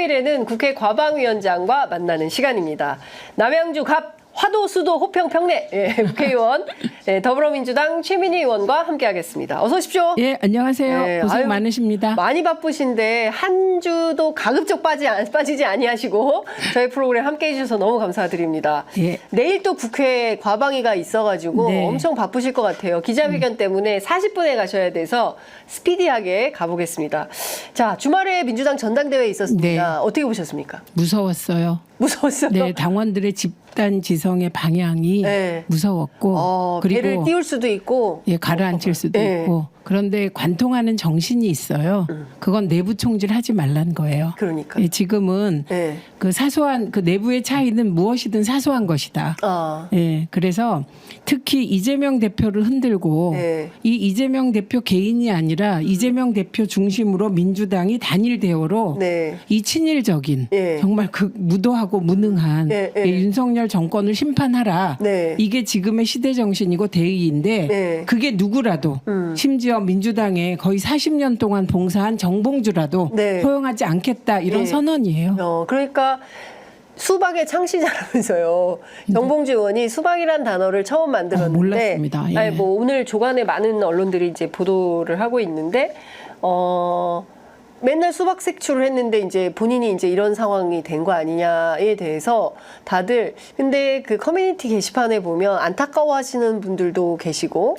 수요일에는 국회 과방위원장과 만나는 시간입니다. 남양주 갑 화도, 수도, 호평, 평내 국회의원 더불어민주당 최민희 의원과 함께하겠습니다. 어서 오십시오. 예, 안녕하세요. 고생 많으십니다. 많이 바쁘신데 한 주도 가급적 빠지지 아니하시고 저희 프로그램 함께해 주셔서 너무 감사드립니다. 예. 내일 또 국회 과방위가 있어가지고 네. 엄청 바쁘실 것 같아요. 기자회견 때문에 40분에 가셔야 돼서 스피디하게 가보겠습니다. 자, 주말에 민주당 전당대회 있었습니다. 네. 어떻게 보셨습니까? 무서웠어요. 무서웠어요? 네, 당원들의 집단 지성의 방향이 네. 무서웠고 배를 그리고 띄울 수도 있고 예, 가라앉힐 수도 네. 있고 그런데 관통하는 정신이 있어요. 그건 내부 총질하지 말란 거예요. 그러니까. 예, 지금은 네. 그 사소한 그 내부의 차이는 무엇이든 사소한 것이다. 예, 그래서 특히 이재명 대표를 흔들고 네. 이 이재명 대표 개인이 아니라 이재명 대표 중심으로 민주당이 단일 대오로 네. 이 친일적인 네. 정말 그 무도하고 무능한 네, 네. 이 윤석열 정권을 심판하라. 네. 이게 지금의 시대 정신이고 대의인데 네. 그게 누구라도 심지어 민주당에 거의 40년 동안 봉사한 정봉주라도 네. 허용하지 않겠다 이런 네. 선언이에요. 그러니까 수박의 창시자라면서요. 정봉주 의원이 수박이란 단어를 처음 만들었는데, 몰랐습니다. 예. 아니, 뭐 오늘 조간에 많은 언론들이 이제 보도를 하고 있는데, 맨날 수박 색출을 했는데 이제 본인이 이제 이런 상황이 된 거 아니냐에 대해서 다들 근데 그 커뮤니티 게시판에 보면 안타까워하시는 분들도 계시고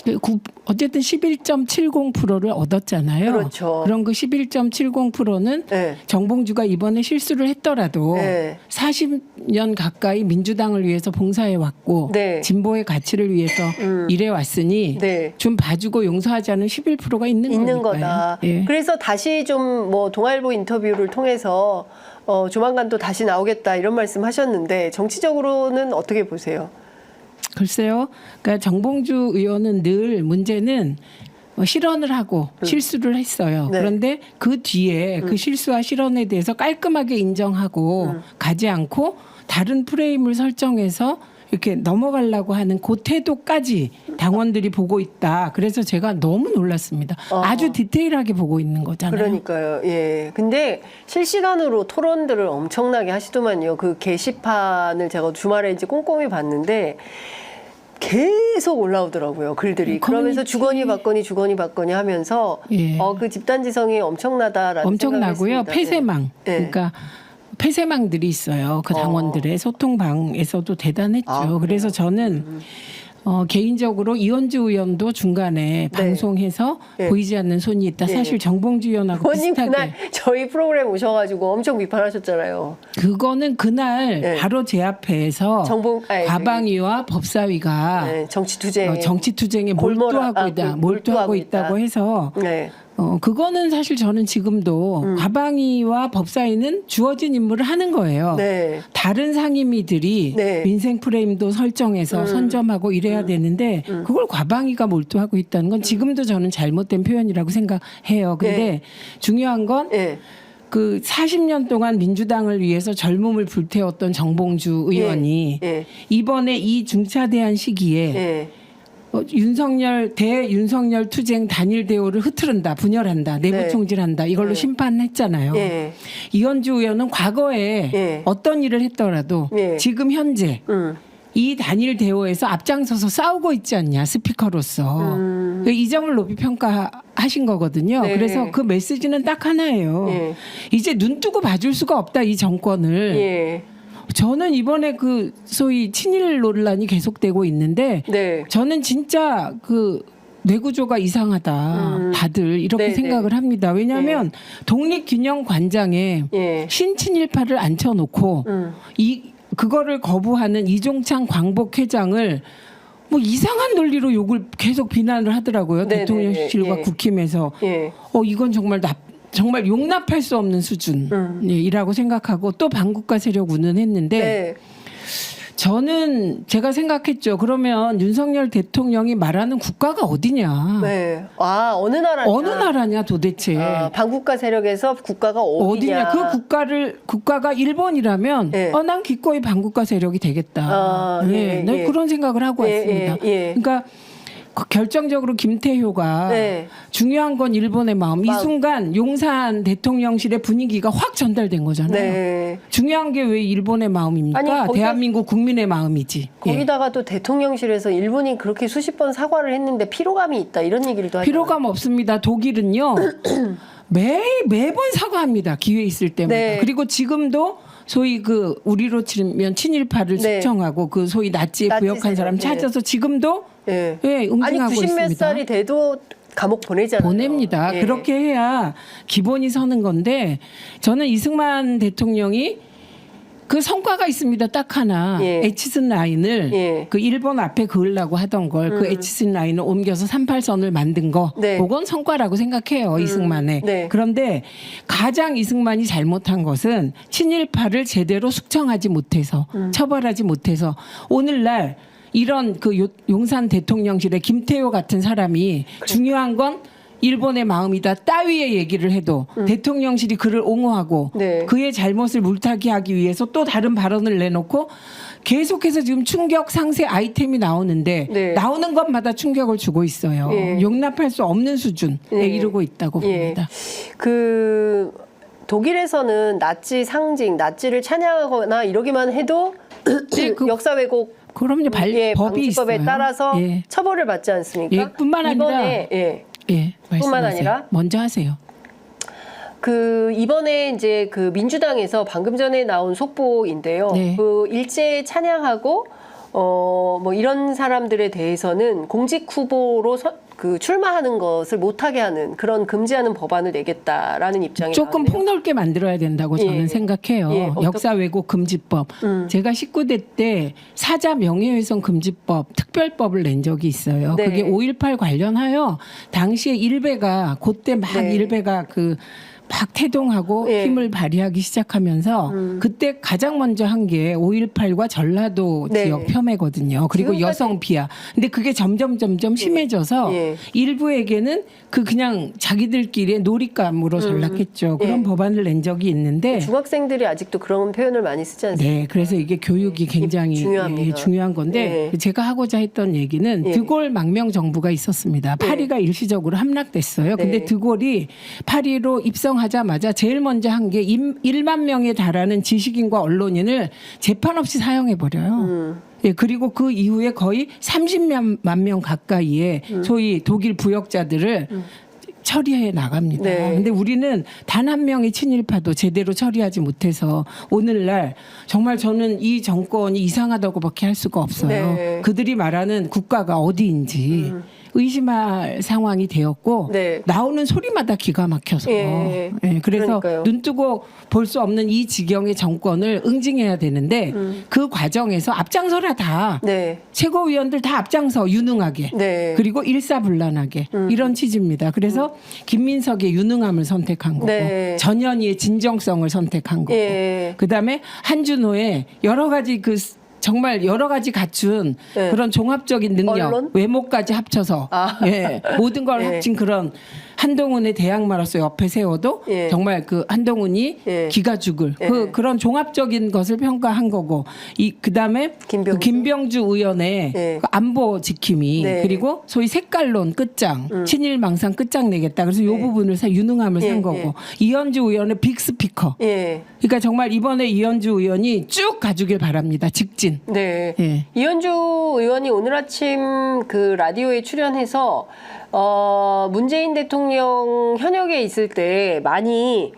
어쨌든 11.70%를 얻었잖아요. 그렇죠. 그럼 그 11.70%는 네. 정봉주가 이번에 실수를 했더라도 네. 40년 가까이 민주당을 위해서 봉사해 왔고 네. 진보의 가치를 위해서 일해 왔으니 네. 좀 봐주고 용서하자는 11%가 있는 거니까요. 거다. 예. 그래서 다시 좀 뭐 동아일보 인터뷰를 통해서 조만간 또 다시 나오겠다 이런 말씀하셨는데 정치적으로는 어떻게 보세요? 글쎄요. 그러니까 정봉주 의원은 늘 문제는 실언을 하고 실수를 했어요. 네. 그런데 그 뒤에 그 실수와 실언에 대해서 깔끔하게 인정하고 가지 않고 다른 프레임을 설정해서 이렇게 넘어가려고 하는 그 태도까지 당원들이 보고 있다. 그래서 제가 너무 놀랐습니다. 아주 디테일하게 보고 있는 거잖아요. 그러니까요. 예. 근데 실시간으로 토론들을 엄청나게 하시더만요. 그 게시판을 제가 주말에 이제 꼼꼼히 봤는데 계속 올라오더라고요. 글들이. 그러면서 주거니 받거니 하면서 예. 그 집단지성이 엄청나다라는 엄청나고요. 생각을 했습니다. 폐쇄망. 예. 그러니까 폐쇄망들이 있어요. 그 당원들의 소통방에서도 대단했죠. 그래서 저는 개인적으로 이원주 의원도 중간에 방송해서 예. 보이지 않는 손이 있다. 사실 정봉주 의원하고 의원님 비슷하게. 그날 저희 프로그램 오셔가지고 엄청 비판하셨잖아요. 그거는 그날 예. 바로 제 앞에서 과방위와 법사위가 정치투쟁. 정치투쟁에 몰두하고 있다고 해서 네. 그거는 사실 저는 지금도 과방위와 법사위는 주어진 임무를 하는 거예요. 네. 다른 상임위들이 네. 민생 프레임도 설정해서 선점하고 이래야 되는데 그걸 과방위가 몰두하고 있다는 건 지금도 저는 잘못된 표현이라고 생각해요. 근데 네. 중요한 건 네. 그 40년 동안 민주당을 위해서 젊음을 불태웠던 정봉주 의원이 예. 이번에 이 중차대한 시기에 예. 대윤석열 투쟁 단일 대오를 흐트른다, 분열한다, 내부 네. 총질한다 이걸로 심판했잖아요. 예. 이현주 의원은 과거에 예. 어떤 일을 했더라도 예. 지금 현재 이 단일 대오에서 앞장서서 싸우고 있지 않냐 스피커로서 이 점을 높이 평가하신 거거든요. 네. 그래서 그 메시지는 딱 하나예요. 예. 이제 눈 뜨고 봐줄 수가 없다 이 정권을. 예. 저는 이번에 그 소위 친일 논란이 계속되고 있는데 네. 저는 진짜 그 뇌구조가 이상하다. 다들 이렇게 네네. 생각을 합니다. 왜냐하면 독립균형관장에 예. 신친일파를 앉혀놓고 그거를 거부하는 이종창 광복회장을 뭐 이상한 논리로 욕을 계속 비난을 하더라고요. 네네네. 대통령실과 예. 국힘에서. 예. 이건 정말 용납할 수 없는 수준이라고 생각하고 또 반국가 세력 운운했는데 네. 저는 제가 생각했죠. 그러면 윤석열 대통령이 말하는 국가가 어디냐. 네. 어느 나라냐. 어느 나라냐 도대체. 반국가 세력에서 국가가 어디냐. 그 국가가 일본이라면 예. 난 기꺼이 반국가 세력이 되겠다. 예. 네, 그런 생각을 하고 왔습니다. 예. 그러니까 결정적으로 김태효가 네. 중요한 건 일본의 마음. 이 순간 용산 대통령실의 분위기가 확 전달된 거잖아요. 네. 중요한 게 왜 일본의 마음입니까? 아니, 거기다- 대한민국 국민의 마음이지. 예. 거기다가 또 대통령실에서 일본이 그렇게 수십 번 사과를 했는데 피로감이 있다 이런 얘기를 또 하잖아요. 피로감 없습니다. 독일은요. 매번 사과합니다. 기회 있을 때마다. 네. 그리고 지금도 소위 그 우리로 치면 친일파를 네. 숙청하고 그 소위 나치에 나치 부역한 사람 세력, 네. 찾아서 지금도 예. 예, 아니 응징하고 90몇 있습니다. 살이 돼도 감옥 보내잖아요. 보냅니다. 예. 그렇게 해야 기본이 서는 건데 저는 이승만 대통령이 그 성과가 있습니다. 딱 하나. 예. 에치슨 라인을 예. 그 일본 앞에 그으려고 하던 걸 그 에치슨 라인을 옮겨서 38선을 만든 거. 네. 그건 성과라고 생각해요. 이승만의. 네. 그런데 가장 이승만이 잘못한 것은 친일파를 제대로 숙청하지 못해서 처벌하지 못해서 오늘날 이런 그 용산 대통령실의 김태효 같은 사람이 중요한 건 일본의 마음이다 따위의 얘기를 해도 대통령실이 그를 옹호하고 네. 그의 잘못을 물타기 하기 위해서 또 다른 발언을 내놓고 계속해서 지금 충격 상세 아이템이 나오는데 네. 나오는 것마다 충격을 주고 있어요. 예. 용납할 수 없는 수준에 예. 이르고 있다고 예. 봅니다. 그 독일에서는 나치 상징, 나치를 찬양하거나 이러기만 해도 그- 역사 왜곡 그럼요. 예, 법이 방지법에 있어요. 따라서 예. 처벌을 받지 않습니까? 예, 뿐만 아니라 이번에 예, 뿐만 말씀하세요. 아니라 먼저 하세요. 그 이번에 이제 그 민주당에서 방금 전에 나온 속보인데요. 네. 그 일제 찬양하고 뭐 이런 사람들에 대해서는 공직 후보로 그 출마하는 것을 못하게 하는 그런 금지하는 법안을 내겠다라는 입장이 조금 나왔네요. 폭넓게 만들어야 된다고 예. 저는 생각해요. 예, 역사 왜곡 금지법. 제가 19대 때 사자 명예훼손 금지법 특별법을 낸 적이 있어요. 네. 그게 5.18 관련하여 당시에 일베가 그때 막 네. 일베가 막 태동하고 예. 힘을 발휘하기 시작하면서 그때 가장 먼저 한 게 5.18과 전라도 네. 지역 폄훼거든요. 그리고 지금까지- 여성 비하. 근데 그게 점점 심해져서 예. 일부에게는 그냥 자기들끼리의 놀잇감으로 전락했죠. 그런 예. 법안을 낸 적이 있는데 중학생들이 아직도 그런 표현을 많이 쓰지 않습니까? 네, 그래서 이게 교육이 굉장히 중요합니다. 중요한 건데 네. 제가 하고자 했던 얘기는 예. 드골 망명 정부가 있었습니다. 네. 파리가 일시적으로 함락됐어요. 근데 네. 드골이 파리로 입성하자마자 제일 먼저 한 게 1만 명에 달하는 지식인과 언론인을 재판 없이 사형해 버려요. 예, 그리고 그 이후에 거의 30만 명 가까이의 소위 독일 부역자들을 처리해 나갑니다. 네. 근데 우리는 단 한 명의 친일파도 제대로 처리하지 못해서 오늘날 정말 저는 이 정권이 이상하다고밖에 할 수가 없어요. 네. 그들이 말하는 국가가 어디인지 의심할 상황이 되었고 네. 나오는 소리마다 기가 막혀서 예. 예, 그래서 그러니까요. 눈 뜨고 볼 수 없는 이 지경의 정권을 응징해야 되는데 그 과정에서 앞장서라 다 네. 최고위원들 다 앞장서 유능하게 네. 그리고 일사불란하게 이런 취지입니다. 그래서 김민석의 유능함을 선택한 거고 네. 전현희의 진정성을 선택한 거고 예. 그다음에 한준호의 여러 가지 정말 여러 가지 갖춘 네. 그런 종합적인 능력, 언론? 외모까지 합쳐서 아. 예, 모든 걸 예. 합친 그런 한동훈의 대항마로서 옆에 세워도 예. 정말 그 한동훈이 예. 기가 죽을 예. 그런 종합적인 것을 평가한 거고 그다음에 김병주. 김병주 의원의 예. 그 안보 지킴이 네. 그리고 소위 색깔론 끝장 친일망상 끝장 내겠다. 그래서 이 부분을 유능함을 예. 산 거고 이현주 의원의 빅스피커. 예. 그러니까 정말 이번에 이현주 의원이 쭉 가주길 바랍니다. 직진. 네. 예. 이현주 의원이 오늘 아침 그 라디오에 출연해서 문재인 대통령 현역에 있을 때 많이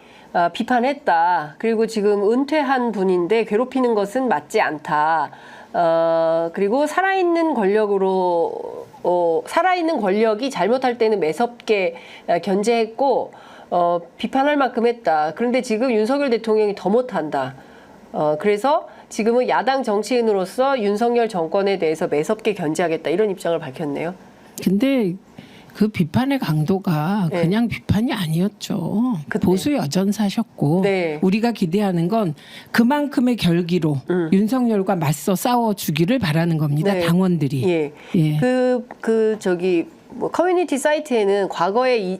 비판했다. 그리고 지금 은퇴한 분인데 괴롭히는 것은 맞지 않다. 그리고 살아있는 권력이 잘못할 때는 매섭게 견제했고 비판할 만큼 했다. 그런데 지금 윤석열 대통령이 더 못한다. 그래서 지금은 야당 정치인으로서 윤석열 정권에 대해서 매섭게 견제하겠다 이런 입장을 밝혔네요. 근데 그 비판의 강도가 네. 그냥 비판이 아니었죠. 그때. 보수 여전사셨고 네. 우리가 기대하는 건 그만큼의 결기로 윤석열과 맞서 싸워주기를 바라는 겁니다. 네. 당원들이. 예. 예. 뭐 커뮤니티 사이트에는 과거에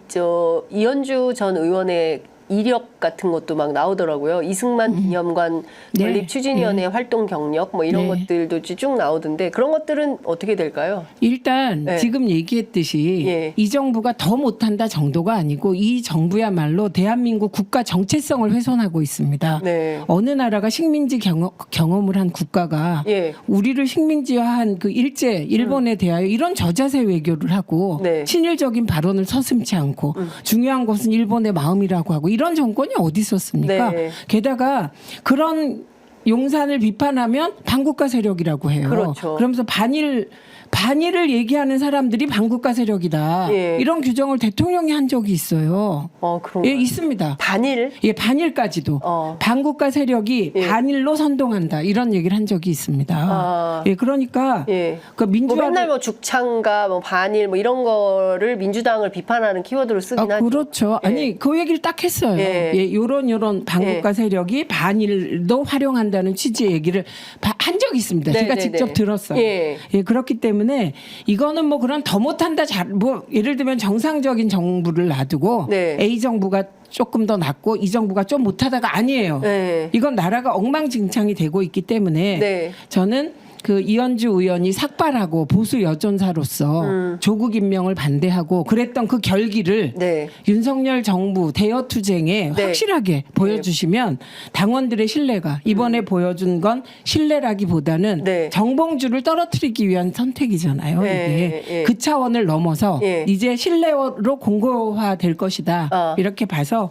이현주 전 의원의 이력 같은 것도 막 나오더라고요. 이승만 기념관 네. 건립 추진위원회 활동 경력 뭐 이런 네. 것들도 쭉 나오던데 그런 것들은 어떻게 될까요? 일단 네. 지금 얘기했듯이 예. 이 정부가 더 못한다 정도가 아니고 이 정부야말로 대한민국 국가 정체성을 훼손하고 있습니다. 네. 어느 나라가 식민지 경험을 한 국가가 예. 우리를 식민지화한 그 일제 일본에 대하여 이런 저자세 외교를 하고 네. 친일적인 발언을 서슴지 않고 중요한 것은 일본의 마음이라고 하고 이런 정권이 어디 있었습니까? 네. 게다가 그런 용산을 비판하면 반국가 세력이라고 해요. 그렇죠. 그러면서 반일을 얘기하는 사람들이 반국가 세력이다. 예. 이런 규정을 대통령이 한 적이 있어요. 그런 예, 있습니다. 반일? 예, 반일까지도 반국가 세력이 예. 반일로 선동한다 이런 얘기를 한 적이 있습니다. 아. 예, 그러니까 예. 그 뭐 민주화 맨날 뭐 죽창가 뭐 반일 뭐 이런 거를 민주당을 비판하는 키워드로 쓰긴 하죠. 그렇죠. 예. 아니 그 얘기를 딱 했어요. 예. 예, 요런 반국가 세력이 반일도 활용한다는 취지의 얘기를 한 적이 있습니다. 네, 제가 네, 직접 네. 들었어요. 예. 예, 그렇기 때문에 이거는 뭐 그런 더 못한다 뭐 예를 들면 정상적인 정부를 놔두고 네. A 정부가 조금 더 낫고 이 정부가 좀 못하다가 아니에요. 네. 이건 나라가 엉망진창이 되고 있기 때문에 네. 저는 그 이현주 의원이 삭발하고 보수 여전사로서 조국 임명을 반대하고 그랬던 그 결기를 네. 윤석열 정부 대여 투쟁에 네. 확실하게 보여주시면 당원들의 신뢰가 이번에 보여준 건 신뢰라기보다는 네. 정봉주를 떨어뜨리기 위한 선택이잖아요. 네. 이게 예. 그 차원을 넘어서 예. 이제 신뢰로 공고화될 것이다. 이렇게 봐서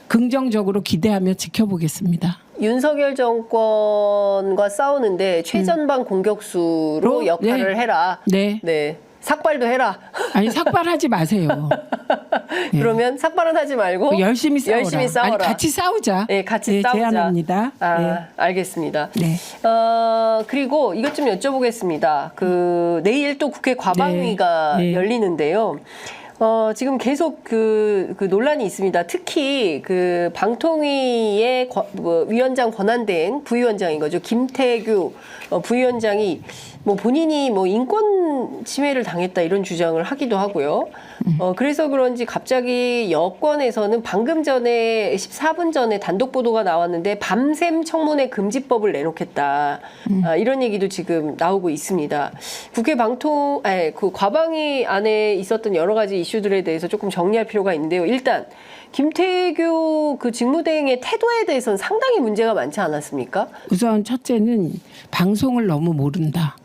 긍정적으로 기대하며 지켜보겠습니다. 윤석열 정권과 싸우는데 최전방 공격수로 역할을 네. 해라. 네. 네. 삭발도 해라. 아니 삭발하지 마세요. 그러면 삭발은 하지 말고 열심히 싸워라. 열심히 싸워라. 아니, 같이 싸우자. 네, 같이 싸우자. 제안합니다. 알겠습니다. 네. 그리고 이것 좀 여쭤보겠습니다. 내일 또 국회 과방위가 네. 열리는데요. 지금 계속 그 논란이 있습니다. 특히 그 방통위의 위원장 권한대행 부위원장인 거죠. 김태규 부위원장이 뭐 본인이 뭐 인권 침해를 당했다 이런 주장을 하기도 하고요. 그래서 그런지 갑자기 여권에서는 방금 전에 14분 전에 단독 보도가 나왔는데 밤샘 청문회 금지법을 내놓겠다. 이런 얘기도 지금 나오고 있습니다. 국회 그 과방위 안에 있었던 여러 가지 이슈들에 대해서 조금 정리할 필요가 있는데요. 일단 김태규 그 직무대행의 태도에 대해서는 상당히 문제가 많지 않았습니까? 우선 첫째는 방송을 너무 모른다.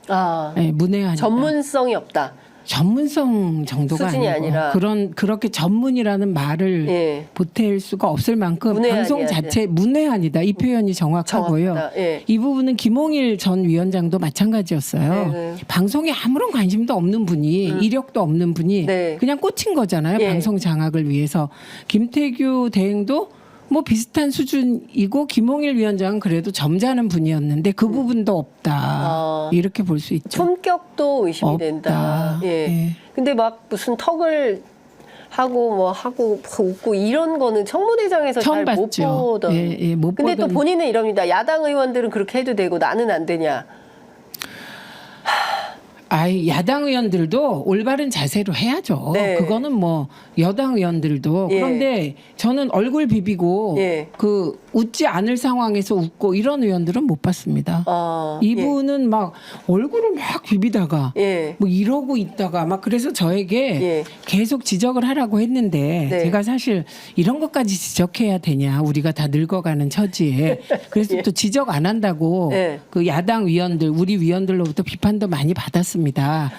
네, 문외한이다. 전문성이 없다. 전문성 정도가 수준이 아니고 아니라. 그렇게 전문이라는 말을 예. 보탤 수가 없을 만큼 문외한이야, 방송 자체 문외한이다. 이 표현이 정확하고요. 정확하다. 예. 이 부분은 김홍일 전 위원장도 마찬가지였어요. 네. 방송에 아무런 관심도 없는 분이 이력도 없는 분이 네. 그냥 꽂힌 거잖아요. 예. 방송 장악을 위해서. 김태규 대행도 뭐 비슷한 수준이고 김홍일 위원장은 그래도 점잖은 분이었는데 그 부분도 없다. 이렇게 볼 수 있죠. 품격도 의심이 없다. 된다. 예. 예. 근데 막 무슨 턱을 하고 웃고 이런 거는 청문회장에서 처음 잘 못 봤죠. 보던. 예, 못 근데 또 보던. 본인은 이럽니다. 야당 의원들은 그렇게 해도 되고 나는 안 되냐. 야당 의원들도 올바른 자세로 해야죠. 네. 그거는 뭐 여당 의원들도 예. 그런데 저는 얼굴 비비고 예. 그 웃지 않을 상황에서 웃고 이런 의원들은 못 봤습니다. 이분은 막 얼굴을 막 비비다가 예. 뭐 이러고 있다가 막 그래서 저에게 예. 계속 지적을 하라고 했는데 네. 제가 사실 이런 것까지 지적해야 되냐 우리가 다 늙어가는 처지에 그래서 또 지적 안 한다고 예. 그 야당 위원들 우리 위원들로부터 비판도 많이 받았습니다.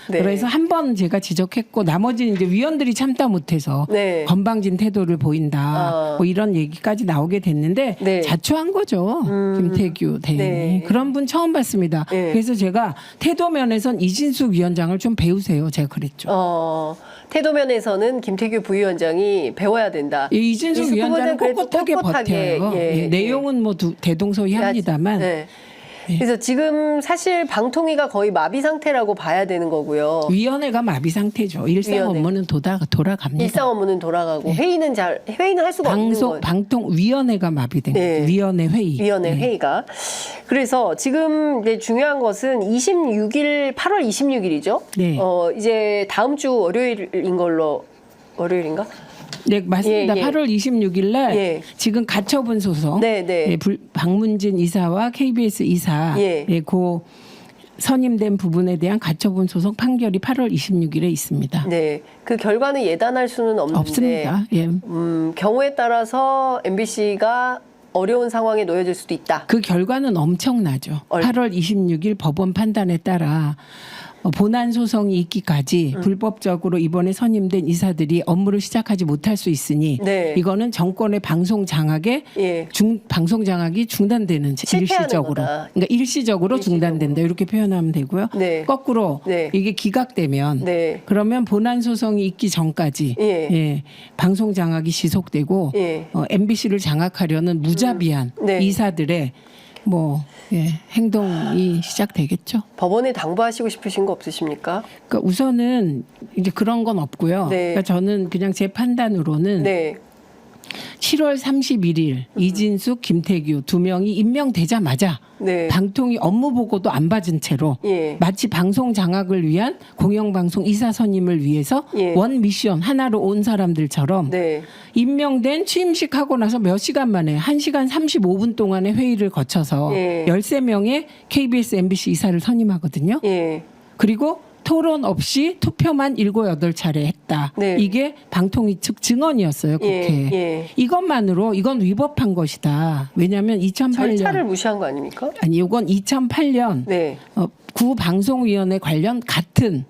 네. 그래서 한 번 제가 지적했고 나머지는 이제 위원들이 참다 못해서 네. 건방진 태도를 보인다 뭐 이런 얘기까지 나오게 됐는데 네. 자초한 거죠. 김태규 대행이. 네. 그런 분 처음 봤습니다. 네. 그래서 제가 태도 면에선 이진숙 위원장을 좀 배우세요. 제가 그랬죠. 태도 면에서는 김태규 부위원장이 배워야 된다. 이진숙 위원장은 그래도 꼿꼿하게 버텨요. 예. 내용은 뭐 대동소이합니다만 네. 그래서 지금 사실 방통위가 거의 마비 상태라고 봐야 되는 거고요. 위원회가 마비 상태죠. 일상 위원회. 업무는 돌아갑니다. 일상 업무는 돌아가고 회의는 할 수가 없는 거예요. 방통위원회가 마비된 네. 거죠. 위원회 회의. 위원회 네. 회의가. 그래서 지금 이제 중요한 것은 8월 26일이죠. 네. 이제 다음 주 월요일인 걸로 월요일인가? 네, 맞습니다. 예, 예. 8월 26일 날 예. 지금 가처분 소송 네, 네. 예, 박문진 이사와 KBS 이사 예. 그 선임된 부분에 대한 가처분 소송 판결이 8월 26일에 있습니다. 네. 그 결과는 예단할 수는 없는데 없습니다. 예. 경우에 따라서 MBC가 어려운 상황에 놓여질 수도 있다. 그 결과는 엄청나죠. 8월 26일 법원 판단에 따라 본안 소송이 있기까지 불법적으로 이번에 선임된 이사들이 업무를 시작하지 못할 수 있으니 네. 이거는 정권의 방송 장악에 예. 방송 장악이 중단되는 실패하는 일시적으로 거다. 그러니까 일시적으로 중단된다 이렇게 표현하면 되고요. 네. 거꾸로 네. 이게 기각되면 네. 그러면 본안 소송이 있기 전까지 예. 방송 장악이 지속되고 예. MBC를 장악하려는 무자비한 네. 이사들의 행동이 시작되겠죠. 법원에 당부하시고 싶으신 거 없으십니까? 그러니까 우선은 이제 그런 건 없고요. 네. 그러니까 저는 그냥 제 판단으로는 네. 7월 31일 이진숙, 김태규 두 명이 임명되자마자 네. 방통위 업무 보고도 안 받은 채로 예. 마치 방송 장악을 위한 공영방송 이사 선임을 위해서 예. 원 미션 하나로 온 사람들처럼 네. 임명된 취임식 하고 나서 몇 시간 만에 1시간 35분 동안의 회의를 거쳐서 예. 13명의 KBS, MBC 이사를 선임하거든요. 예. 그리고 토론 없이 투표만 7, 8차례 했다. 네. 이게 방통위 측 증언이었어요, 국회에. 예. 이것만으로 이건 위법한 것이다. 왜냐하면 2008년 절차를 무시한 거 아닙니까? 아니 이건 2008년 네. 구방송위원회 관련 같은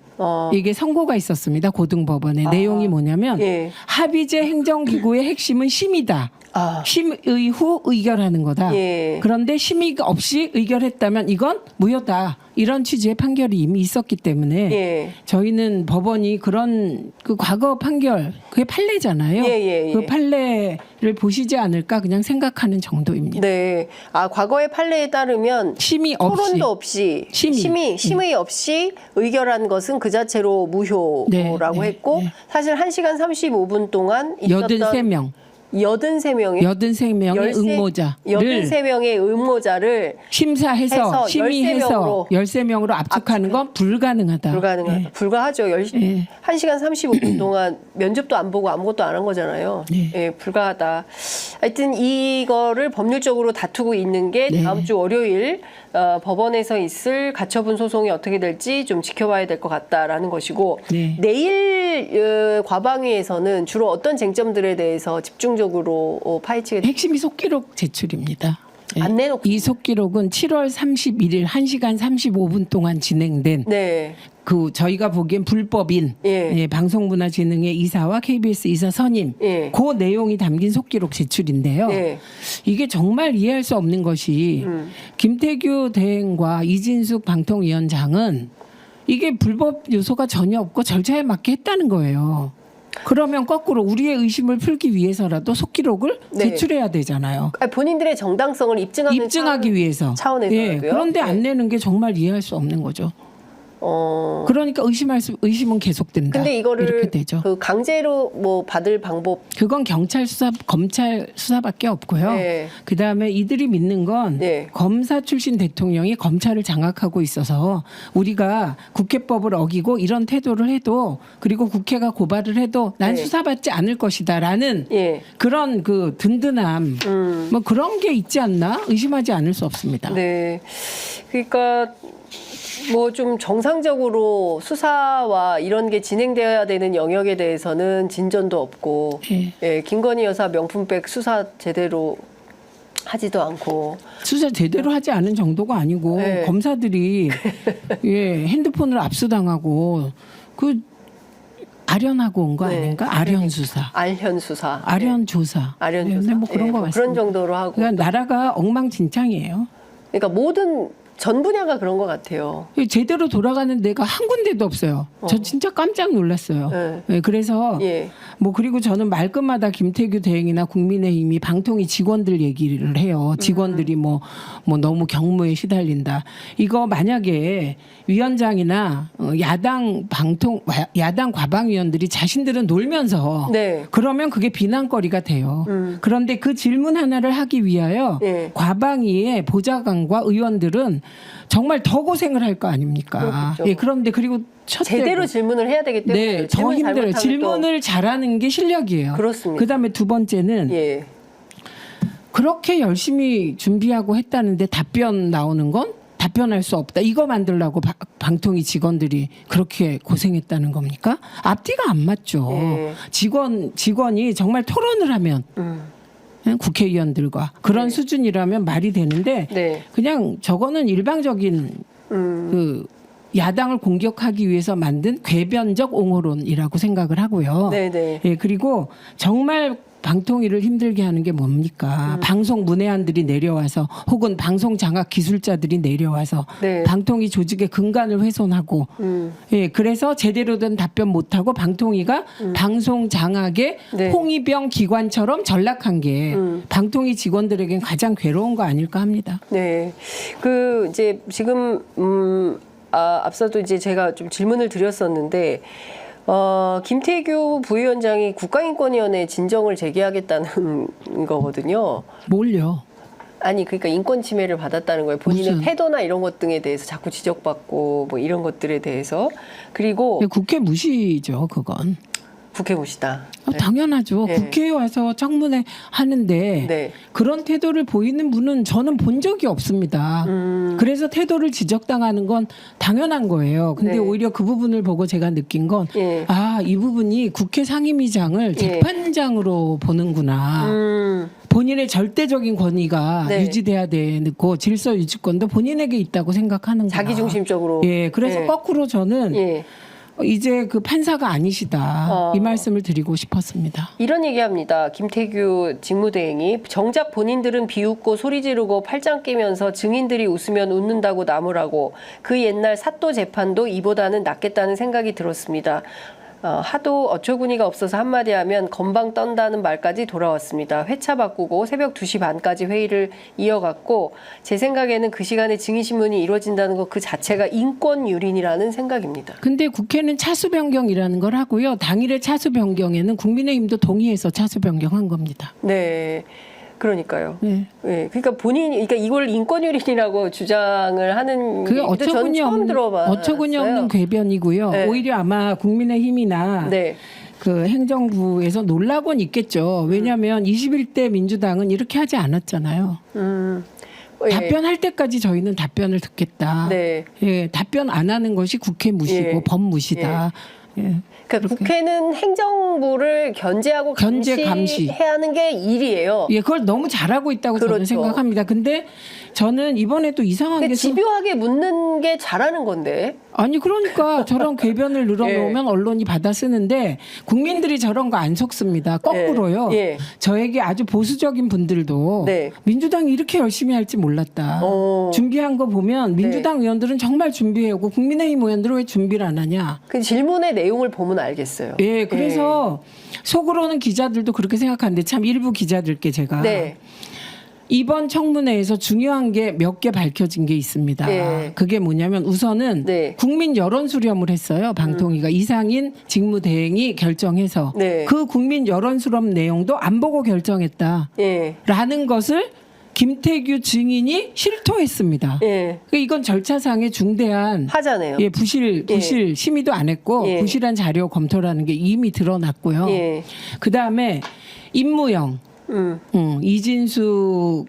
이게 선고가 있었습니다. 고등법원에. 내용이 뭐냐면 예. 합의제 행정기구의 핵심은 심의다. 아. 심의 후 의결하는 거다. 예. 그런데 심의 없이 의결했다면 이건 무효다. 이런 취지의 판결이 이미 있었기 때문에 예. 저희는 법원이 그런 그 과거 판결 그게 판례잖아요. 예. 그 판례를 보시지 않을까 그냥 생각하는 정도입니다. 네. 아, 과거의 판례에 따르면 심의 없이 토론도 없이 심의 없이 의결한 것은 그 자체로 무효라고 네, 했고 네. 사실 1시간 35분 동안 있었던 83명. 83명의 83명의 응모자를 83명의 응모자를 심사해서 해서 심의해서 13명으로 압축하는 건 불가능하다. 불가능하다. 예. 불가하죠. 예. 1시간 35분 동안 면접도 안 보고 아무것도 안 한 거잖아요. 네. 예, 불가하다. 하여튼 이거를 법률적으로 다투고 있는 게 네. 다음 주 월요일 법원에서 있을 가처분 소송이 어떻게 될지 좀 지켜봐야 될 것 같다라는 것이고 네. 내일 과방위에서는 주로 어떤 쟁점들에 대해서 집중적으로 파헤치게 핵심이 속기록 제출입니다. 예. 안 내놓고 이 속기록은 7월 31일 1시간 35분 동안 진행된 네. 그 저희가 보기엔 불법인 예. 방송문화진흥회 이사와 KBS 이사 선임 예. 그 내용이 담긴 속기록 제출인데요. 네. 이게 정말 이해할 수 없는 것이 김태규 대행과 이진숙 방통위원장은 이게 불법 요소가 전혀 없고 절차에 맞게 했다는 거예요. 그러면 거꾸로 우리의 의심을 풀기 위해서라도 속기록을 네. 제출해야 되잖아요. 아니, 본인들의 정당성을 입증하기 위해서. 차원에서라도요. 그런데 안 네. 내는 게 정말 이해할 수 없는 거죠. 그러니까 의심은 계속된다. 근데 이거를 이렇게 되죠. 그 강제로 뭐 받을 방법. 그건 경찰 수사, 검찰 수사밖에 없고요. 네. 그 다음에 이들이 믿는 건 네. 검사 출신 대통령이 검찰을 장악하고 있어서 우리가 국회법을 어기고 이런 태도를 해도 그리고 국회가 고발을 해도 난 네. 수사받지 않을 것이다라는 예. 그런 그 든든함 뭐 그런 게 있지 않나 의심하지 않을 수 없습니다. 네. 그러니까 뭐 좀 정상적으로 수사와 이런 게 진행돼야 되는 영역에 대해서는 진전도 없고, 예. 예, 김건희 여사 명품백 수사 제대로 하지도 않고, 수사 제대로 하지 않은 정도가 아니고 네. 검사들이 핸드폰을 압수당하고 그 아련하고 온 거 네. 아닌가? 아련 수사. 알현 수사, 아련 조사. 아련 네, 조사, 뭐 그런 예, 거 뭐 같습니다. 그런 정도로 하고, 그러니까 나라가 엉망진창이에요. 그러니까 모든 전 분야가 그런 것 같아요. 제대로 돌아가는 데가 한 군데도 없어요. 저 진짜 깜짝 놀랐어요. 네. 네, 그래서 예. 뭐 그리고 저는 말끝마다 김태규 대행이나 국민의힘이 방통위 직원들 얘기를 해요. 직원들이 뭐 너무 경무에 시달린다. 이거 만약에 위원장이나 야당 과방위원들이 자신들은 놀면서 네. 그러면 그게 비난거리가 돼요. 그런데 그 질문 하나를 하기 위하여 예. 과방위의 보좌관과 의원들은 정말 더 고생을 할 거 아닙니까? 그렇겠죠. 예, 그런데 그리고 제대로 질문을 해야 되기 때문에 네, 더 힘들어요. 질문을 잘하는 게 실력이에요. 그렇습니다. 그다음에 두 번째는 예. 그렇게 열심히 준비하고 했다는데 답변 나오는 건 답변할 수 없다. 이거 만들려고 방통위 직원들이 그렇게 고생했다는 겁니까? 앞뒤가 안 맞죠. 예. 직원이 정말 토론을 하면 국회의원들과 그런 네. 수준이라면 말이 되는데 네. 그냥 저거는 일방적인 그 야당을 공격하기 위해서 만든 궤변적 옹호론이라고 생각을 하고요. 네네. 예, 그리고 정말 방통위를 힘들게 하는 게 뭡니까? 방송 문외한들이 내려와서 혹은 방송 장악 기술자들이 내려와서 네. 방통위 조직의 근간을 훼손하고 예, 그래서 제대로 된 답변 못하고 방통위가 방송 장악의 네. 홍위병 기관처럼 전락한 게 방통위 직원들에겐 가장 괴로운 거 아닐까 합니다. 네. 그 이제 지금 앞서도 이제 제가 좀 질문을 드렸었는데 김태규 부위원장이 국가인권위원회에 진정을 제기하겠다는 거거든요. 뭘요? 아니 그러니까 인권 침해를 받았다는 거예요. 본인의 무슨? 태도나 이런 것 등에 대해서 자꾸 지적받고 뭐 이런 것들에 대해서 그리고 국회 무시죠, 그건. 국회 모시다. 당연하죠. 네. 국회에 와서 청문회 하는데 네. 그런 태도를 보이는 분은 저는 본 적이 없습니다. 그래서 태도를 지적당하는 건 당연한 거예요. 근데 네. 오히려 그 부분을 보고 제가 느낀 건 예. 이 부분이 국회 상임위장을 재판장으로 보는구나. 본인의 절대적인 권위가 네. 유지돼야 되고 질서 유지권도 본인에게 있다고 생각하는구나. 자기중심적으로. 예, 그래서 예. 거꾸로 저는 예. 이제 그 판사가 아니시다. 이 말씀을 드리고 싶었습니다. 이런 얘기합니다. 김태규 직무대행이 정작 본인들은 비웃고 소리 지르고 팔짱 끼면서 증인들이 웃으면 웃는다고 나무라고 그 옛날 사또 재판도 이보다는 낫겠다는 생각이 들었습니다. 하도 어처구니가 없어서 한마디 하면 건방 떤다는 말까지 돌아왔습니다. 회차 바꾸고 새벽 2시 반까지 회의를 이어갔고 제 생각에는 그 시간에 증인신문이 이루어진다는 것 그 자체가 인권유린이라는 생각입니다. 근데 국회는 차수 변경이라는 걸 하고요. 당일의 차수 변경에는 국민의힘도 동의해서 차수 변경한 겁니다. 네. 그러니까요. 네. 네. 그러니까 그러니까 이걸 인권유린이라고 주장을 하는 그게 얘기도 저는 처음 들어봤어요. 어처구니 없는 궤변이고요. 네. 오히려 아마 국민의힘이나 네. 그 행정부에서 놀라곤 있겠죠. 왜냐하면 21대 민주당은 이렇게 하지 않았잖아요. 예. 답변할 때까지 저희는 답변을 듣겠다. 네. 예, 답변 안 하는 것이 국회 무시고 예. 법 무시다. 예. 그러니까 국회는 행정부를 견제하고 견제, 감시. 감시해야 하는 게 일이에요. 예, 그걸 너무 잘하고 있다고 저는 그렇죠. 생각합니다. 근데 저는 이번에 또 이상한 근데 게 집요하게 묻는 게 잘하는 건데. 아니 그러니까 저런 궤변을 늘어놓으면 예. 언론이 받아 쓰는데 국민들이 저런 거 안 속습니다. 거꾸로요. 예. 저에게 아주 보수적인 분들도 네. 민주당이 이렇게 열심히 할지 몰랐다. 준비한 거 보면 민주당 의원들은 정말 준비하고 국민의힘 의원들은 왜 준비를 안 하냐. 그 질문의 내용을 보면 알겠어요. 예, 그래서 속으로는 기자들도 그렇게 생각하는데 참 일부 기자들께 제가 네. 이번 청문회에서 중요한 게 몇 개 밝혀진 게 있습니다. 네. 그게 뭐냐면 우선은 네. 국민 여론 수렴을 했어요. 방통위가 이상인 직무대행이 결정해서 네. 그 국민 여론 수렴 내용도 안 보고 결정했다라는 예. 것을 김태규 증인이 실토했습니다. 예. 그러니까 이건 절차상의 중대한 하잖아요. 예, 부실 심의도 안 했고 예. 부실한 자료 검토라는 게 이미 드러났고요. 예. 그 다음에 임무영, 이진숙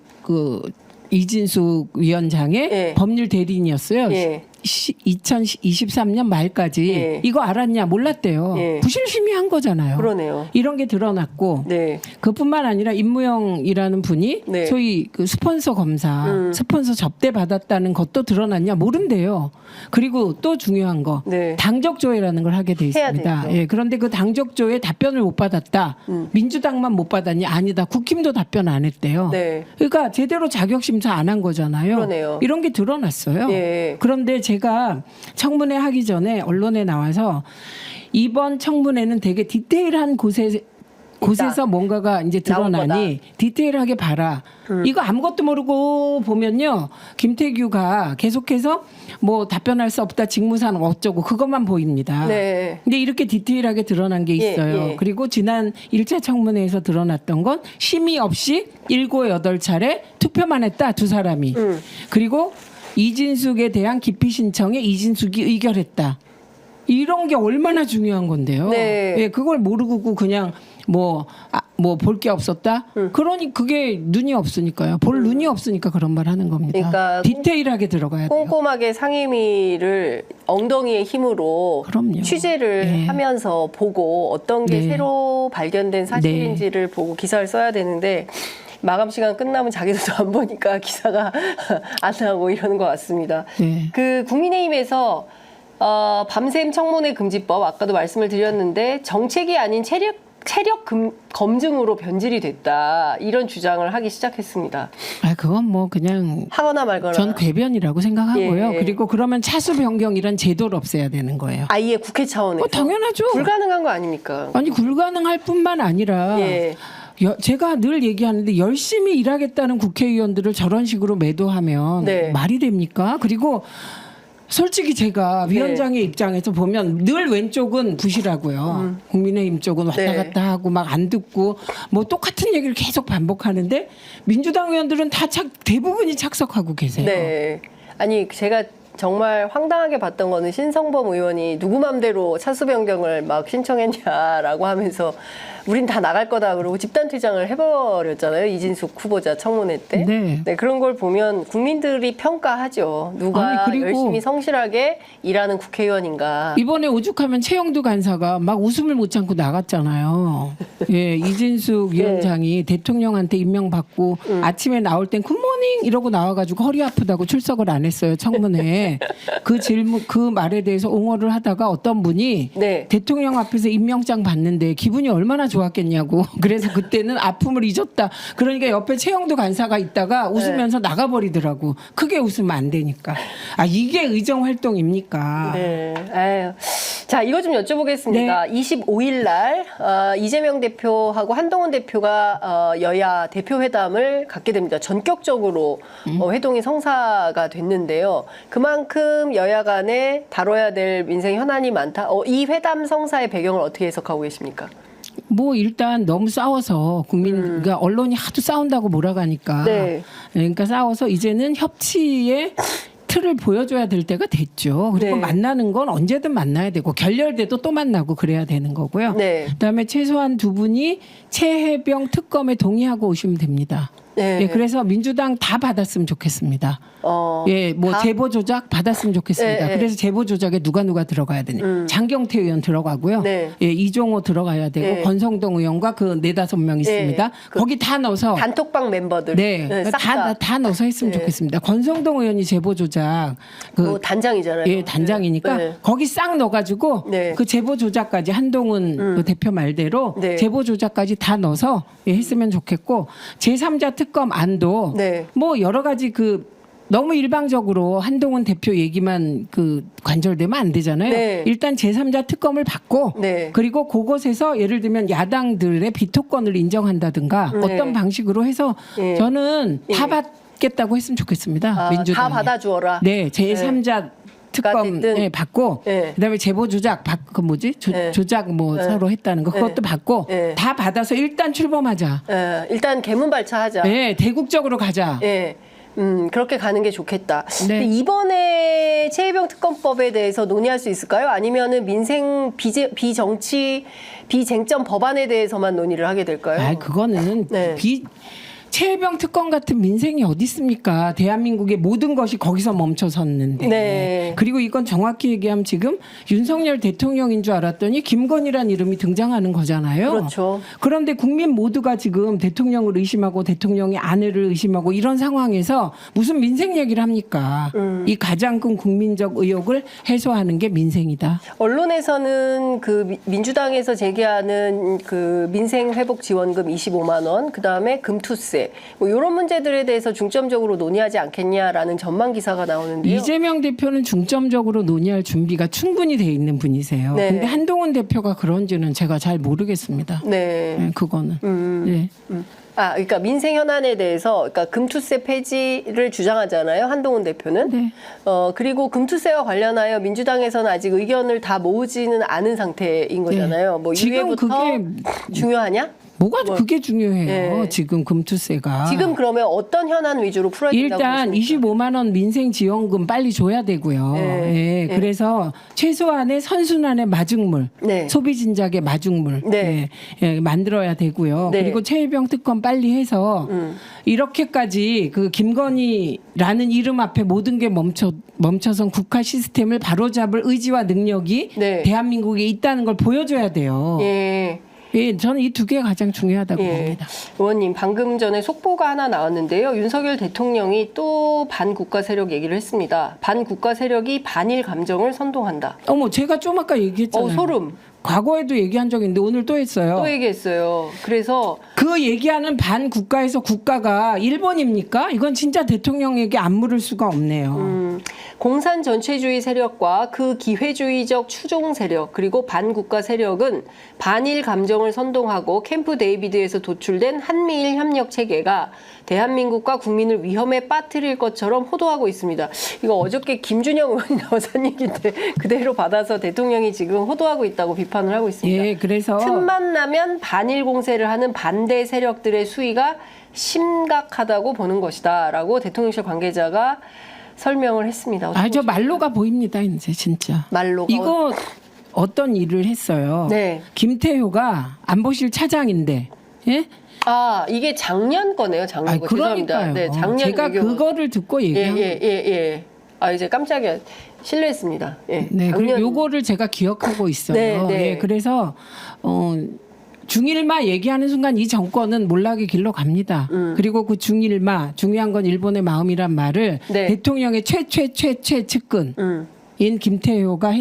위원장의 예. 법률 대리인이었어요. 예. 2023년 말까지 예. 이거 알았냐 몰랐대요. 예. 부실 심의한 거잖아요. 그러네요. 이런 게 드러났고 네. 그뿐만 아니라 임무영이라는 분이 네. 소위 그 스폰서 검사, 스폰서 접대 받았다는 것도 드러났냐 모른대요. 그리고 또 중요한 거 네. 당적조회라는 걸 하게 돼 해야 있습니다. 되죠. 예, 그런데 그 당적조회 답변을 못 받았다. 민주당만 못 받았냐? 아니다. 국힘도 답변 안 했대요. 네. 그러니까 제대로 자격 심사 안 한 거잖아요. 그러네요. 이런 게 드러났어요. 예. 그런데 제가 청문회 하기 전에 언론에 나와서 이번 청문회는 되게 디테일한 곳에서 뭔가가 이제 드러나니 디테일하게 봐라. 이거 아무것도 모르고 보면요. 김태규가 계속해서 뭐 답변할 수 없다. 직무상 어쩌고 그것만 보입니다. 네. 근데 이렇게 디테일하게 드러난 게 있어요. 예, 예. 그리고 지난 1차 청문회에서 드러났던 건 심의 없이 7, 8차례 투표만 했다. 두 사람이. 그리고 이진숙에 대한 기피 신청에 이진숙이 의결했다. 이런 게 얼마나 중요한 건데요. 네. 예, 그걸 모르고 그냥 뭐 볼 게 없었다. 그러니 그게 눈이 없으니까요. 볼 눈이 없으니까 그런 말 하는 겁니다. 그러니까 디테일하게 들어가야 돼요. 꼼꼼하게 상임위를 엉덩이의 힘으로 그럼요. 취재를 네. 하면서 보고 어떤 게 네. 새로 발견된 사실인지를 보고 기사를 써야 되는데 마감 시간 끝나면 자기들도 안 보니까 기사가 안 나오고 이러는 것 같습니다. 네. 그 국민의힘에서 밤샘 청문회 금지법 아까도 말씀을 드렸는데 정책이 아닌 체력 검증으로 변질이 됐다 이런 주장을 하기 시작했습니다. 그건 뭐 그냥 하거나 말거나. 전 궤변이라고 생각하고요. 예. 그리고 그러면 차수 변경이란 제도를 없애야 되는 거예요. 아예 국회 차원에서. 당연하죠. 불가능한 거 아닙니까? 아니 불가능할 뿐만 아니라 예. 제가 늘 얘기하는데 열심히 일하겠다는 국회의원들을 저런 식으로 매도하면 네. 말이 됩니까? 그리고 솔직히 제가 네. 위원장의 입장에서 보면 늘 왼쪽은 부시라고요. 국민의힘 쪽은 왔다 네. 갔다 하고 막 안 듣고 뭐 똑같은 얘기를 계속 반복하는데 민주당 의원들은 다 대부분이 착석하고 계세요. 네. 아니 제가 정말 황당하게 봤던 거는 신성범 의원이 누구 맘대로 차수 변경을 막 신청했냐라고 하면서 우린 다 나갈 거다 그러고 집단 퇴장을 해버렸잖아요. 이진숙 후보자 청문회 때. 네. 그런 걸 보면 국민들이 평가하죠. 누가 아니, 그리고 열심히 성실하게 일하는 국회의원인가. 이번에 오죽하면 최영두 간사가 막 웃음을 못 참고 나갔잖아요. 예, 이진숙 위원장이 대통령한테 임명받고 아침에 나올 땐 굿모닝 이러고 나와가지고 허리 아프다고 출석을 안 했어요. 청문회에. 그 질문, 그 말에 대해서 옹호를 하다가 어떤 분이 네. 대통령 앞에서 임명장 받는데 기분이 얼마나 좋았겠냐고. 그래서 그때는 아픔을 잊었다. 그러니까 옆에 최영두 간사가 있다가 웃으면서 나가버리더라고. 크게 웃으면 안 되니까. 이게 의정 활동입니까? 네. 아유. 자, 이거 좀 여쭤보겠습니다. 25일 날 이재명 대표하고 한동훈 대표가 여야 대표 회담을 갖게 됩니다. 전격적으로 회동이 성사가 됐는데요. 그만큼 여야 간에 다뤄야 될 민생 현안이 많다. 이 회담 성사의 배경을 어떻게 해석하고 계십니까? 뭐 일단 너무 싸워서 그러니까 언론이 하도 싸운다고 몰아가니까 네. 그러니까 싸워서 이제는 협치의 틀을 보여줘야 될 때가 됐죠. 그리고 네. 만나는 건 언제든 만나야 되고 결렬돼도 또 만나고 그래야 되는 거고요. 네. 그다음에 최소한 두 분이 최혜병 특검에 동의하고 오시면 됩니다. 네. 예, 그래서 민주당 다 받았으면 좋겠습니다. 예, 뭐 다? 제보 조작 받았으면 좋겠습니다. 네, 네. 그래서 제보 조작에 누가 들어가야 되냐? 장경태 의원 들어가고요. 네. 예, 이종호 들어가야 되고 네. 권성동 의원과 그 4-5명 있습니다. 그 거기 다 넣어서 단톡방 멤버들. 싹 다 넣어서 했으면 네. 좋겠습니다. 권성동 의원이 제보 조작 단장이잖아요. 예, 단장이니까 네. 거기 싹 넣어가지고 네. 그 제보 조작까지 한동훈 그 대표 말대로 네. 제보 조작까지 다 넣어서 했으면 좋겠고 제3자 특검 안도 네. 뭐 여러 가지 너무 일방적으로 한동훈 대표 얘기만 관절되면 안 되잖아요. 네. 일단 제3자 특검을 받고 네. 그리고 그곳에서 예를 들면 야당들의 비토권을 인정한다든가 네. 어떤 방식으로 해서 네. 저는 다 네. 받겠다고 했으면 좋겠습니다. 민주당 다 받아주어라. 네, 제3자 특검 됐든. 받고 네. 그다음에 제보 조작 네. 조작 뭐 네. 서로 했다는 거 그것도 네. 받고 네. 다 받아서 일단 출범하자. 일단 개문 발차하자. 네, 대국적으로 가자. 예. 그렇게 가는 게 좋겠다. 네. 근데 이번에 최혜병 특검법에 대해서 논의할 수 있을까요? 아니면은 민생 비정치 비쟁점 법안에 대해서만 논의를 하게 될까요? 그거는 네. 최혜병 특검 같은 민생이 어디 있습니까? 대한민국의 모든 것이 거기서 멈춰섰는데. 네. 그리고 이건 정확히 얘기하면 지금 윤석열 대통령인 줄 알았더니 김건희란 이름이 등장하는 거잖아요. 그렇죠. 그런데 국민 모두가 지금 대통령을 의심하고 대통령의 아내를 의심하고 이런 상황에서 무슨 민생 얘기를 합니까? 이 가장 큰 국민적 의혹을 해소하는 게 민생이다. 언론에서는 민주당에서 제기하는 민생 회복 지원금 25만 원, 그다음에 금투세 뭐 이런 문제들에 대해서 중점적으로 논의하지 않겠냐라는 전망 기사가 나오는데요. 이재명 대표는 중점적으로 논의할 준비가 충분히 돼 있는 분이세요. 네. 근데 한동훈 대표가 그런지는 제가 잘 모르겠습니다. 네. 네, 그거는. 네. 그러니까 민생 현안에 대해서, 그러니까 금투세 폐지를 주장하잖아요. 한동훈 대표는. 네. 그리고 금투세와 관련하여 민주당에서는 아직 의견을 다 모으지는 않은 상태인 거잖아요. 뭐 지금 이외부터 그게 중요하냐? 뭐가 그게 중요해요. 네. 지금 금투세가. 지금 그러면 어떤 현안 위주로 풀어야 된다고 일단 보십니까? 25만 원 민생 지원금 빨리 줘야 되고요. 네. 예, 그래서 최소한의 선순환의 마중물, 네. 소비 진작의 마중물 네. 예, 만들어야 되고요. 네. 그리고 최혜병 특검 빨리 해서 이렇게까지 그 김건희라는 이름 앞에 모든 게 멈춰선 국가 시스템을 바로잡을 의지와 능력이 네. 대한민국에 있다는 걸 보여줘야 돼요. 예. 예, 저는 이 두 개가 가장 중요하다고 봅니다. 의원님 방금 전에 속보가 하나 나왔는데요. 윤석열 대통령이 또 반국가 세력 얘기를 했습니다. 반국가 세력이 반일 감정을 선동한다. 어머, 제가 좀 아까 얘기했잖아요. 소름. 과거에도 얘기한 적 있는데 오늘 또 했어요. 또 얘기했어요. 그래서 그 얘기하는 반국가에서 국가가 일본입니까? 이건 진짜 대통령에게 안 물을 수가 없네요. 공산 전체주의 세력과 그 기회주의적 추종 세력 그리고 반국가 세력은 반일 감정을 선동하고 캠프 데이비드에서 도출된 한미일 협력 체계가 대한민국과 국민을 위험에 빠뜨릴 것처럼 호도하고 있습니다. 이거 어저께 김준영 의원이 나와서 얘기인데 그대로 받아서 대통령이 지금 호도하고 있다고 비판을 하고 있습니다. 예, 그래서 틈만 나면 반일 공세를 하는 반대 세력들의 수위가 심각하다고 보는 것이다라고 대통령실 관계자가 설명을 했습니다. 저 말로가 보입니다, 이제 진짜. 말로가 이거 어떤 일을 했어요. 네. 김태효가 안보실 차장인데, 예? 이게 작년 거네요. 작년 거. 그러니까요. 죄송합니다. 네, 작년 제가 외교. 그거를 듣고 얘기한 거예요. 예. 이제 깜짝이야. 실례했습니다. 예. 네, 작년 그리고 요거를 제가 기억하고 있어요. 네. 예, 그래서 중일마 얘기하는 순간 이 정권은 몰락의 길로 갑니다. 그리고 그 중일마, 중요한 건 일본의 마음이란 말을 네. 대통령의 최 측근 인 김태효가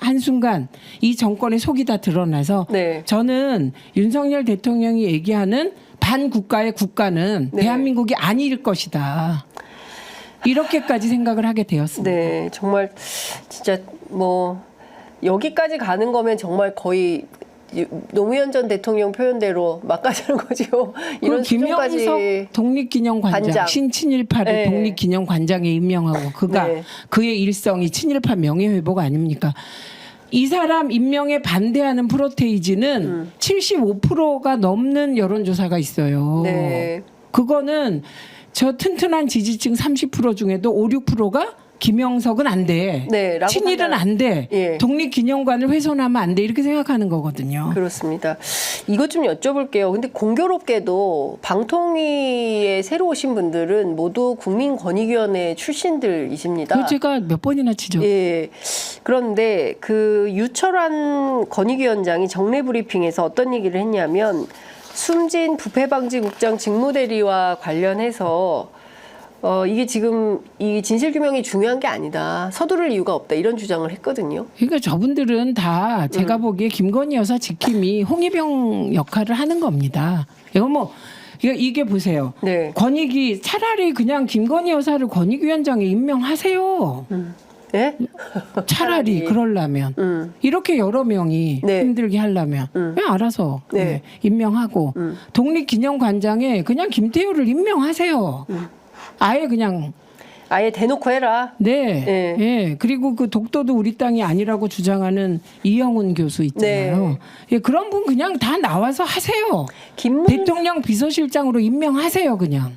한 순간 이 정권의 속이 다 드러나서 네. 저는 윤석열 대통령이 얘기하는 반국가의 국가는 네. 대한민국이 아닐 것이다. 이렇게까지 생각을 하게 되었습니다. 네, 정말 진짜 뭐 여기까지 가는 거면 정말 거의 노무현 전 대통령 표현대로 막가자는 거지요. 이런 김영석 수준까지. 독립기념관장 관장. 신친일파를 네. 독립기념관장에 임명하고 그가 네. 그의 일성이 친일파 명예회복 아닙니까? 이 사람 임명에 반대하는 프로테이지는 75%가 넘는 여론조사가 있어요. 네. 그거는 저 튼튼한 지지층 30% 중에도 5, 6%가 김영석은 안 돼. 네, 라고 친일은 안 돼. 예. 독립기념관을 훼손하면 안 돼. 이렇게 생각하는 거거든요. 그렇습니다. 이것 좀 여쭤볼게요. 근데 공교롭게도 방통위에 새로 오신 분들은 모두 국민권익위원회 출신들이십니다. 그거 제가 몇 번이나 치죠. 예. 그런데 그 유철환 권익위원장이 정례 브리핑에서 어떤 얘기를 했냐면 숨진 부패방지국장 직무대리와 관련해서 이게 지금 이 진실규명이 중요한 게 아니다. 서두를 이유가 없다. 이런 주장을 했거든요. 그러니까 저분들은 다 제가 보기에 김건희 여사 지킴이 홍위병 역할을 하는 겁니다. 이거 뭐 이게 보세요. 네. 권익위 차라리 그냥 김건희 여사를 권익위원장에 임명하세요. 예? 차라리 그러려면 이렇게 여러 명이 네. 힘들게 하려면 그냥 알아서 네. 임명하고 독립기념관장에 그냥 김태효를 임명하세요. 아예 그냥 아예 대놓고 해라. 네. 네. 예. 그리고 그 독도도 우리 땅이 아니라고 주장하는 이영훈 교수 있잖아요. 네. 예, 그런 분 그냥 다 나와서 하세요. 김문 대통령 비서실장으로 임명하세요, 그냥.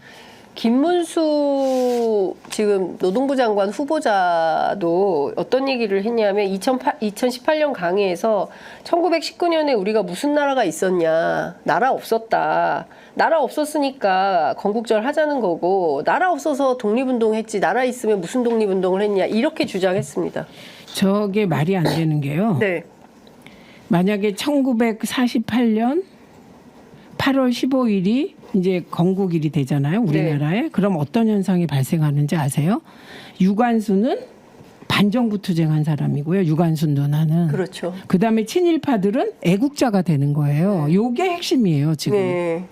김문수 지금 노동부 장관 후보자도 어떤 얘기를 했냐면 2018년 강의에서 1919년에 우리가 무슨 나라가 있었냐. 나라 없었다. 나라 없었으니까 건국절 하자는 거고 나라 없어서 독립운동 했지. 나라 있으면 무슨 독립운동을 했냐. 이렇게 주장했습니다. 저게 말이 안 되는 게요. 네. 만약에 1948년 8월 15일이 이제 건국일이 되잖아요. 우리나라에. 네. 그럼 어떤 현상이 발생하는지 아세요? 유관순은 반정부 투쟁한 사람이고요. 유관순 누나는. 그렇죠. 그다음에 친일파들은 애국자가 되는 거예요. 요게 핵심이에요, 지금. 네.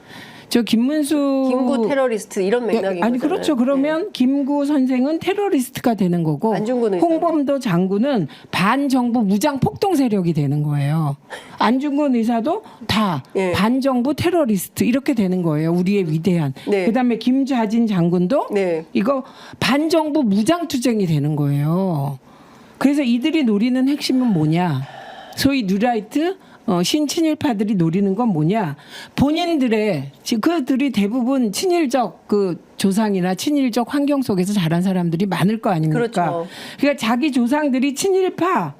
저 김문수 김구 테러리스트 이런 맥락인 아니 거잖아요. 그렇죠. 그러면 김구 선생은 테러리스트가 되는 거고 안중근 의사는? 홍범도 장군은 반정부 무장 폭동 세력이 되는 거예요. 안중근 의사도 다 예. 반정부 테러리스트 이렇게 되는 거예요. 우리의 위대한. 네. 그다음에 김좌진 장군도 네. 이거 반정부 무장 투쟁이 되는 거예요. 그래서 이들이 노리는 핵심은 뭐냐? 소위 뉴라이트 신친일파들이 노리는 건 뭐냐? 본인들의 그들이 대부분 친일적 그 조상이나 친일적 환경 속에서 자란 사람들이 많을 거 아닙니까? 그렇죠. 그러니까 자기 조상들이 친일파.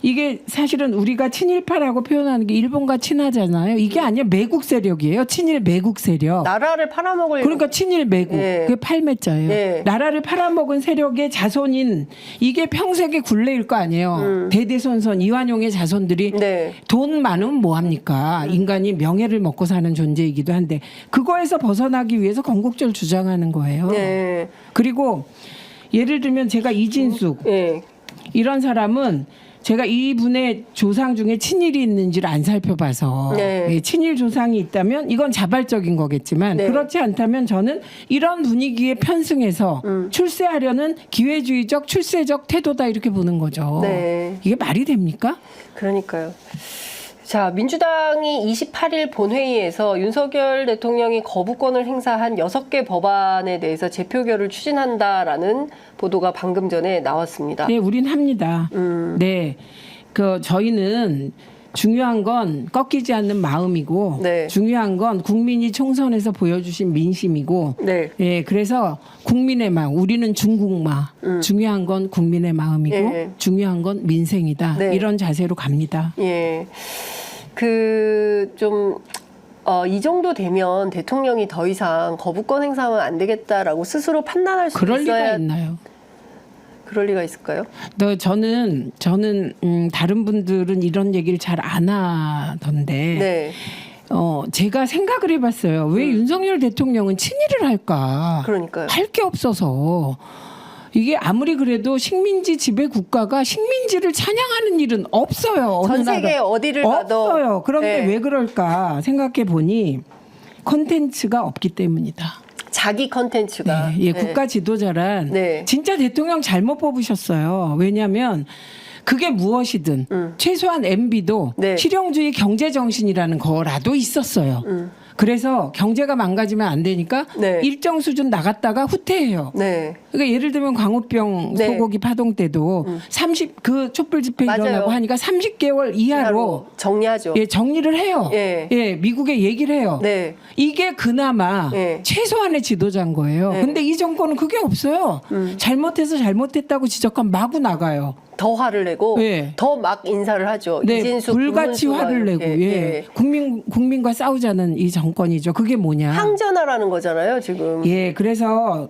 이게 사실은 우리가 친일파라고 표현하는 게 일본과 친하잖아요. 이게 아니야 매국 세력이에요. 친일 매국 세력. 나라를 팔아먹을 그러니까 친일 매국. 예. 그게 팔매자예요. 예. 나라를 팔아먹은 세력의 자손인 이게 평생의 굴레일 거 아니에요. 대대손손 이완용의 자손들이 네. 돈 많으면 뭐 합니까? 인간이 명예를 먹고 사는 존재이기도 한데 그거에서 벗어나기 위해서 건국절 주장하는 거예요. 네. 그리고 예를 들면 제가 이진숙 네. 이런 사람은 제가 이분의 조상 중에 친일이 있는지를 안 살펴봐서 네. 예, 친일 조상이 있다면 이건 자발적인 거겠지만 네. 그렇지 않다면 저는 이런 분위기에 편승해서 출세하려는 기회주의적 출세적 태도다 이렇게 보는 거죠. 네. 이게 말이 됩니까? 그러니까요. 자, 민주당이 28일 본회의에서 윤석열 대통령이 거부권을 행사한 6개 법안에 대해서 재표결을 추진한다라는 보도가 방금 전에 나왔습니다. 네, 우린 합니다. 네, 저희는 중요한 건 꺾이지 않는 마음이고 네. 중요한 건 국민이 총선에서 보여주신 민심이고 네. 예, 그래서 국민의 마음, 우리는 중국마. 중요한 건 국민의 마음이고 예. 중요한 건 민생이다. 네. 이런 자세로 갑니다. 예. 이 정도 되면 대통령이 더 이상 거부권 행사하면 안 되겠다라고 스스로 판단할 수 그럴 있어야 리가 있나요? 그럴 리가 있을까요? 저는 다른 분들은 이런 얘기를 잘 안 하던데 네. 제가 생각을 해봤어요. 왜 윤석열 대통령은 친일을 할까? 그러니까요. 할 게 없어서. 이게 아무리 그래도 식민지 지배 국가가 식민지를 찬양하는 일은 없어요. 어느 전 세계 나라. 어디를 가도 없어요. 그런데 네. 왜 그럴까 생각해 보니 콘텐츠가 없기 때문이다. 자기 컨텐츠가 예, 국가 지도자란 네. 진짜 대통령 잘못 뽑으셨어요. 왜냐하면 그게 무엇이든 최소한 MB도 네. 실용주의 경제 정신이라는 거라도 있었어요. 그래서 경제가 망가지면 안 되니까 네. 일정 수준 나갔다가 후퇴해요. 네. 그러니까 예를 들면 광우병 네. 소고기 파동 때도 30 그 촛불 집회 맞아요. 일어나고 하니까 30개월 이하로 정리하죠. 예, 정리를 해요. 예. 미국에 얘기를 해요. 네. 이게 그나마 예. 최소한의 지도자인 거예요. 네. 근데 이 정권은 그게 없어요. 잘못해서 잘못했다고 지적하면 마구 나가요. 더 화를 내고 예. 더 막 인사를 하죠. 네, 이진숙, 불같이 김문수가 화를 내고 이렇게. 예. 국민과 싸우자는 이 정권이죠. 그게 뭐냐? 항전하라는 거잖아요, 지금. 예, 그래서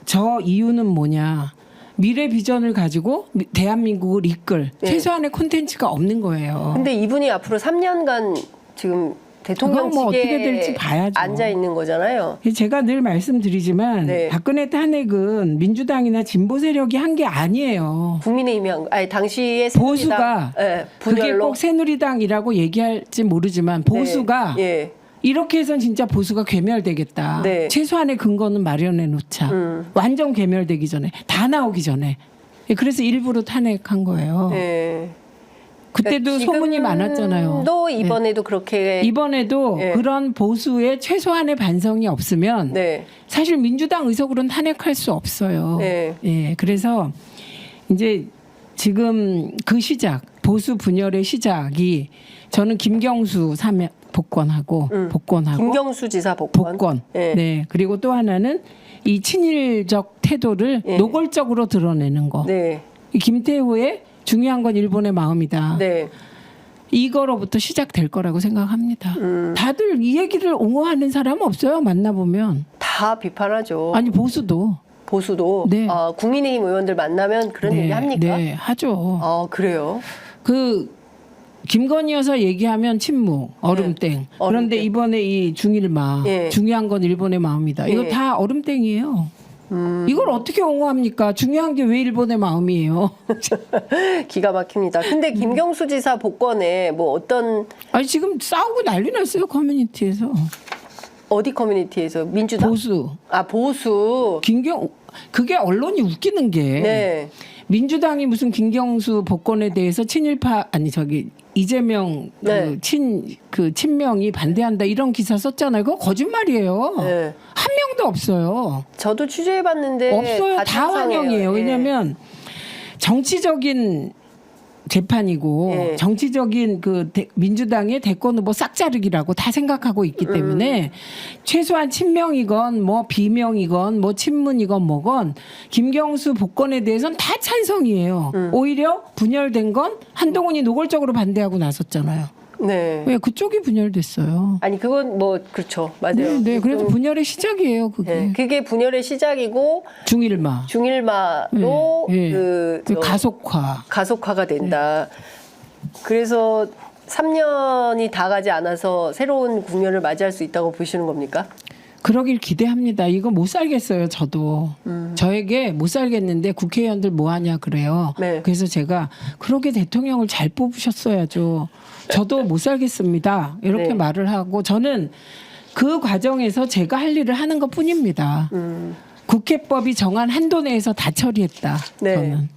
저 이유는 뭐냐? 미래 비전을 가지고 대한민국을 이끌 예. 최소한의 콘텐츠가 없는 거예요. 근데 이분이 앞으로 3년간 지금 대통령 그건 뭐 직에 어떻게 될지 봐야죠. 앉아 있는 거잖아요. 제가 늘 말씀드리지만 네. 박근혜 탄핵은 민주당이나 진보 세력이 한 게 아니에요. 국민의힘이 당시에 보수가 예, 그게 분열로 꼭 새누리당이라고 얘기할지 모르지만 보수가 네. 예. 이렇게 해선 진짜 보수가 괴멸되겠다. 네. 최소한의 근거는 마련해 놓자. 완전 괴멸되기 전에 다 나오기 전에. 그래서 일부러 탄핵한 거예요. 예. 그때도 소문이 많았잖아요. 또 이번에도 그렇게 이번에도 네. 그런 보수의 최소한의 반성이 없으면 네. 사실 민주당 의석으로는 탄핵할 수 없어요. 네. 예, 그래서 이제 지금 그 시작, 보수 분열의 시작이 저는 김경수 사면 복권하고 김경수 지사 복권. 예. 네, 그리고 또 하나는 이 친일적 태도를 예. 노골적으로 드러내는 거. 네. 이 김태호의 중요한 건 일본의 마음이다. 네. 이거로부터 시작될 거라고 생각합니다. 다들 이 얘기를 옹호하는 사람 없어요. 만나보면. 다 비판하죠. 아니 보수도. 보수도 네. 국민의힘 의원들 만나면 그런 얘기 합니까? 네, 하죠. 그래요. 그 김건희 여사 얘기하면 침묵, 얼음땡. 네. 그런데 얼음땡. 이번에 이 중일마, 예. 중요한 건 일본의 마음이다. 이거 예. 다 얼음땡이에요. 이걸 어떻게 옹호합니까? 중요한 게 왜 일본의 마음이에요? 기가 막힙니다. 근데 김경수 지사 복권에 뭐 어떤 아니 지금 싸우고 난리 났어요 커뮤니티에서. 어디 커뮤니티에서 민주당? 보수. 보수. 그게 언론이 웃기는 게 네. 민주당이 무슨 김경수 복권에 대해서 친일파 이재명 네. 친명이 반대한다 이런 기사 썼잖아요. 그거 거짓말이에요. 네. 한 명도 없어요. 저도 취재해봤는데 없어요. 다 찬성해요. 환영이에요. 예. 왜냐하면 정치적인 재판이고 예. 정치적인 민주당의 대권 후보 싹자르기라고 다 생각하고 있기 때문에 최소한 친명이건 뭐 비명이건 뭐 친문이건 뭐건 김경수 복권에 대해서는 다 찬성이에요. 오히려 분열된 건 한동훈이 노골적으로 반대하고 나섰잖아요. 네. 왜 그쪽이 분열됐어요? 아니 그건 뭐 그렇죠. 맞아요. 네, 그래서 분열의 시작이에요, 그게. 네, 그게 분열의 시작이고 중일마. 중일마로 예. 그 가속화. 가속화가 된다. 그래서 3년이 다 가지 않아서 새로운 국면을 맞이할 수 있다고 보시는 겁니까? 그러길 기대합니다. 이거 못 살겠어요, 저도. 저에게 못 살겠는데 국회의원들 뭐 하냐 그래요. 네. 그래서 제가 그러게 대통령을 잘 뽑으셨어야죠. 저도 못 살겠습니다. 이렇게 네. 말을 하고 저는 그 과정에서 제가 할 일을 하는 것 뿐입니다. 국회법이 정한 한도 내에서 다 처리했다. 네. 저는.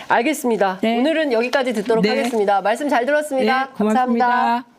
알겠습니다. 네. 오늘은 여기까지 듣도록 네. 하겠습니다. 말씀 잘 들었습니다. 네, 고맙습니다. 감사합니다.